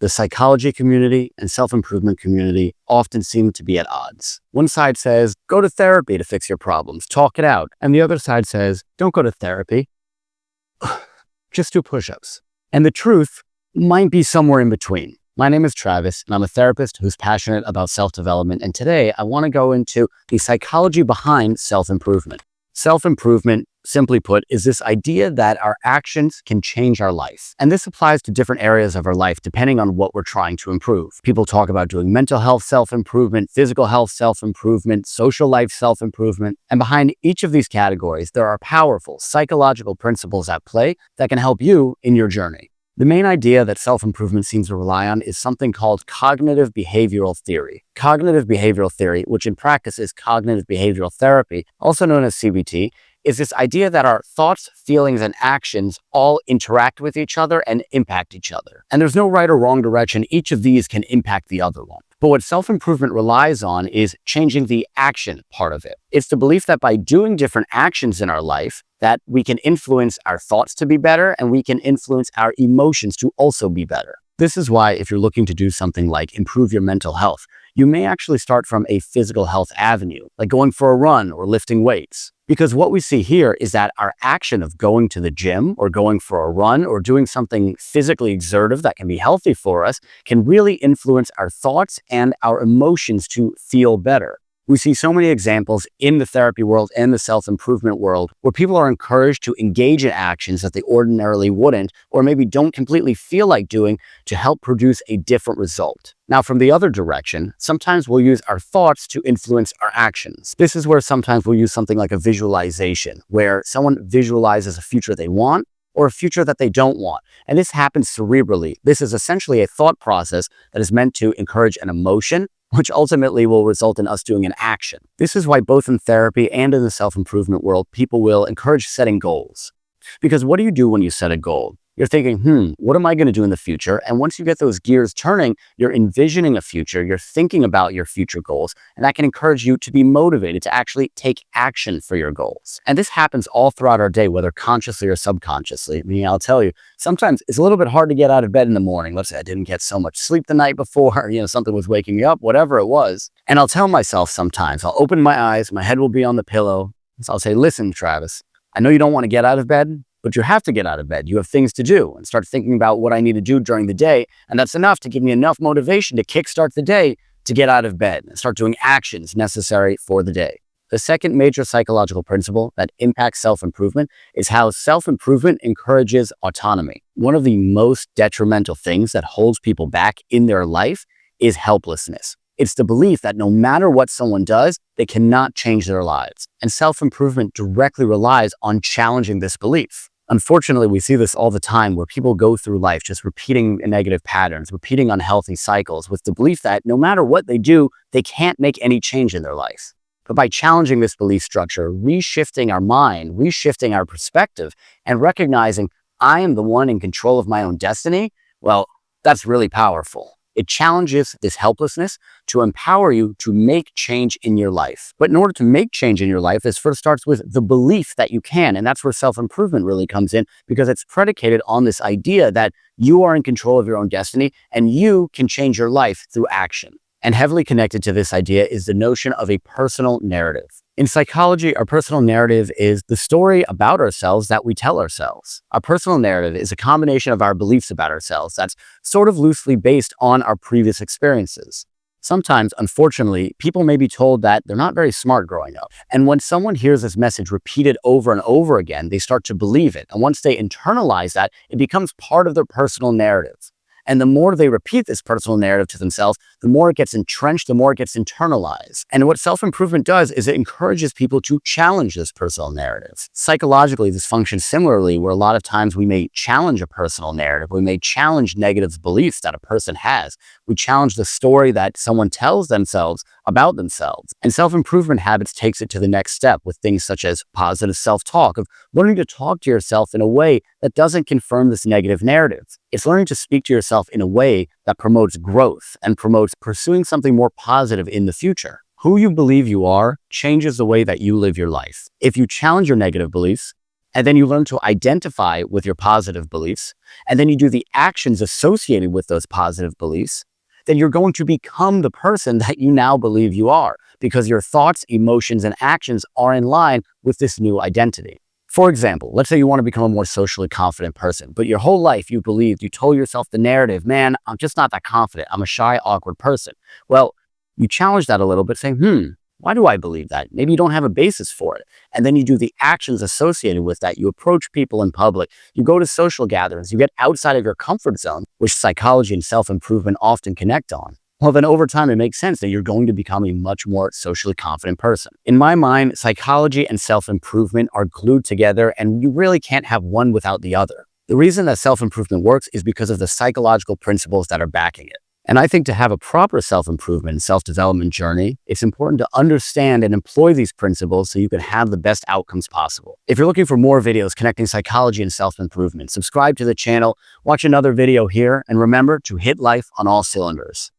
The psychology community and self-improvement community often seem to be at odds. One side says, go to therapy to fix your problems, talk it out. And the other side says, don't go to therapy, just do push-ups. And the truth might be somewhere in between. My name is Travis, and I'm a therapist who's passionate about self-development. And today I want to go into the psychology behind self-improvement. Self-improvement, simply put, is this idea that our actions can change our life. And this applies to different areas of our life depending on what we're trying to improve. People talk about doing mental health self-improvement, physical health self-improvement, social life self-improvement. And behind each of these categories, there are powerful psychological principles at play that can help you in your journey. The main idea that self-improvement seems to rely on is something called cognitive behavioral theory. Cognitive behavioral theory, which in practice is cognitive behavioral therapy, also known as CBT, is this idea that our thoughts, feelings, and actions all interact with each other and impact each other. And there's no right or wrong direction. Each of these can impact the other one. But what self-improvement relies on is changing the action part of it. It's the belief that by doing different actions in our life, that we can influence our thoughts to be better and we can influence our emotions to also be better. This is why if you're looking to do something like improve your mental health, you may actually start from a physical health avenue, like going for a run or lifting weights. Because what we see here is that our action of going to the gym or going for a run or doing something physically exertive that can be healthy for us can really influence our thoughts and our emotions to feel better. We see so many examples in the therapy world and the self-improvement world where people are encouraged to engage in actions that they ordinarily wouldn't or maybe don't completely feel like doing to help produce a different result. Now, from the other direction, sometimes we'll use our thoughts to influence our actions. This is where sometimes we'll use something like a visualization, where someone visualizes a future they want or a future that they don't want. And this happens cerebrally. This is essentially a thought process that is meant to encourage an emotion, which ultimately will result in us doing an action. This is why both in therapy and in the self-improvement world, people will encourage setting goals. Because what do you do when you set a goal? You're thinking, what am I going to do in the future? And once you get those gears turning, you're envisioning a future, you're thinking about your future goals, and that can encourage you to be motivated to actually take action for your goals. And this happens all throughout our day, whether consciously or subconsciously. I mean, I'll tell you, sometimes it's a little bit hard to get out of bed in the morning. Let's say I didn't get so much sleep the night before, something was waking me up, whatever it was. And I'll tell myself sometimes, I'll open my eyes, my head will be on the pillow. So I'll say, listen, Travis, I know you don't want to get out of bed, but you have to get out of bed. You have things to do, and start thinking about what I need to do during the day. And that's enough to give me enough motivation to kickstart the day to get out of bed and start doing actions necessary for the day. The second major psychological principle that impacts self-improvement is how self-improvement encourages autonomy. One of the most detrimental things that holds people back in their life is helplessness. It's the belief that no matter what someone does, they cannot change their lives. And self-improvement directly relies on challenging this belief. Unfortunately, we see this all the time where people go through life just repeating negative patterns, repeating unhealthy cycles with the belief that no matter what they do, they can't make any change in their life. But by challenging this belief structure, reshifting our mind, reshifting our perspective, and recognizing I am the one in control of my own destiny, well, that's really powerful. It challenges this helplessness to empower you to make change in your life. But in order to make change in your life, this first starts with the belief that you can. And that's where self-improvement really comes in, because it's predicated on this idea that you are in control of your own destiny and you can change your life through action. And heavily connected to this idea is the notion of a personal narrative. In psychology, our personal narrative is the story about ourselves that we tell ourselves. Our personal narrative is a combination of our beliefs about ourselves that's sort of loosely based on our previous experiences. Sometimes, unfortunately, people may be told that they're not very smart growing up. And when someone hears this message repeated over and over again, they start to believe it. And once they internalize that, it becomes part of their personal narrative. And the more they repeat this personal narrative to themselves, the more it gets entrenched, the more it gets internalized. And what self-improvement does is it encourages people to challenge this personal narrative. Psychologically, this functions similarly, where a lot of times we may challenge a personal narrative. We may challenge negative beliefs that a person has. We challenge the story that someone tells themselves about themselves. And self-improvement habits takes it to the next step with things such as positive self-talk, of learning to talk to yourself in a way that doesn't confirm this negative narrative. It's learning to speak to yourself in a way that promotes growth and promotes pursuing something more positive in the future. Who you believe you are changes the way that you live your life. If you challenge your negative beliefs, and then you learn to identify with your positive beliefs, and then you do the actions associated with those positive beliefs, then you're going to become the person that you now believe you are because your thoughts, emotions, and actions are in line with this new identity. For example, let's say you want to become a more socially confident person, but your whole life you told yourself the narrative, man, I'm just not that confident. I'm a shy, awkward person. Well, you challenge that a little bit saying, why do I believe that? Maybe you don't have a basis for it. And then you do the actions associated with that. You approach people in public. You go to social gatherings. You get outside of your comfort zone, which psychology and self-improvement often connect on. Well, then over time, it makes sense that you're going to become a much more socially confident person. In my mind, psychology and self-improvement are glued together, and you really can't have one without the other. The reason that self-improvement works is because of the psychological principles that are backing it. And I think to have a proper self-improvement and self-development journey, it's important to understand and employ these principles so you can have the best outcomes possible. If you're looking for more videos connecting psychology and self-improvement, subscribe to the channel, watch another video here, and remember to hit life on all cylinders.